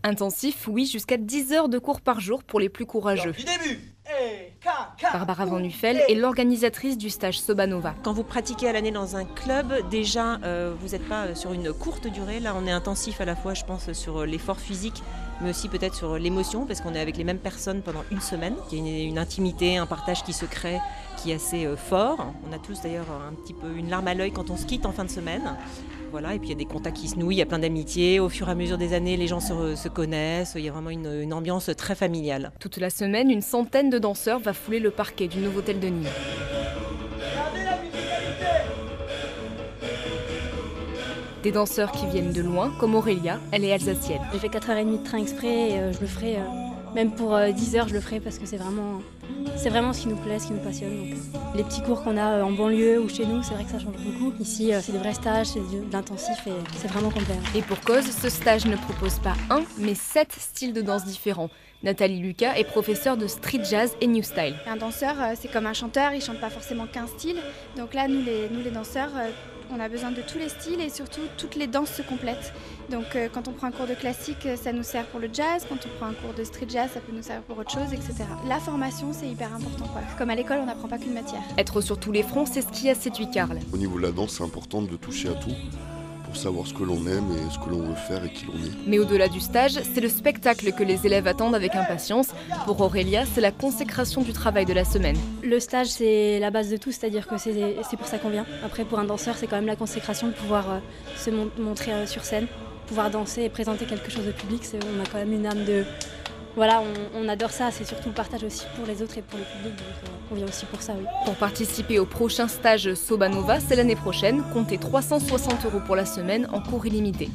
Intensif, oui, jusqu'à 10 heures de cours par jour pour les plus courageux. Du début. Barbara Van Nuffel est l'organisatrice du stage Sobanova. Quand vous pratiquez à l'année dans un club, déjà, vous n'êtes pas sur une courte durée. Là, on est intensif à la fois, je pense, sur l'effort physique, mais aussi peut-être sur l'émotion, parce qu'on est avec les mêmes personnes pendant une semaine. Il y a une intimité, un partage qui se crée, qui est assez fort. On a tous d'ailleurs un petit peu une larme à l'œil quand on se quitte en fin de semaine. Voilà, et puis il y a des contacts qui se nouent, il y a plein d'amitiés. Au fur et à mesure des années, les gens se connaissent. Il y a vraiment une ambiance très familiale. Toute la semaine, une centaine de danseurs va fouler le parquet du Novotel de Nîmes. Des danseurs qui viennent de loin, comme Aurélia, elle est alsacienne. J'ai fait 4h30 de train exprès et je le ferai, même pour 10 heures, je le ferai parce que c'est vraiment ce qui nous plaît, ce qui nous passionne. Donc, les petits cours qu'on a en banlieue ou chez nous, c'est vrai que ça change beaucoup. Ici, c'est des vrais stages, c'est de l'intensif et c'est vraiment complet. Et pour cause, ce stage ne propose pas un, mais 7 styles de danse différents. Nathalie Lucas est professeure de street jazz et new style. Un danseur, c'est comme un chanteur, il ne chante pas forcément qu'un style. Donc là, nous les danseurs, on a besoin de tous les styles et surtout toutes les danses se complètent. Donc quand on prend un cours de classique, ça nous sert pour le jazz. Quand on prend un cours de street jazz, ça peut nous servir pour autre chose, etc. La formation, c'est hyper important, quoi. Comme à l'école, on n'apprend pas qu'une matière. Être sur tous les fronts, c'est ce qui a séduit Karl. Au niveau de la danse, c'est important de toucher à tout pour savoir ce que l'on aime et ce que l'on veut faire et qui l'on est. Mais au-delà du stage, c'est le spectacle que les élèves attendent avec impatience. Pour Aurélia, c'est la consécration du travail de la semaine. Le stage, c'est la base de tout, c'est-à-dire que c'est pour ça qu'on vient. Après, pour un danseur, c'est quand même la consécration de pouvoir se montrer sur scène, pouvoir danser et présenter quelque chose au public. On a quand même une âme de... Voilà, on adore ça, c'est surtout le partage aussi pour les autres et pour le public, donc on vient aussi pour ça, oui. Pour participer au prochain stage Sobanova, c'est l'année prochaine, comptez 360 € pour la semaine en cours illimité.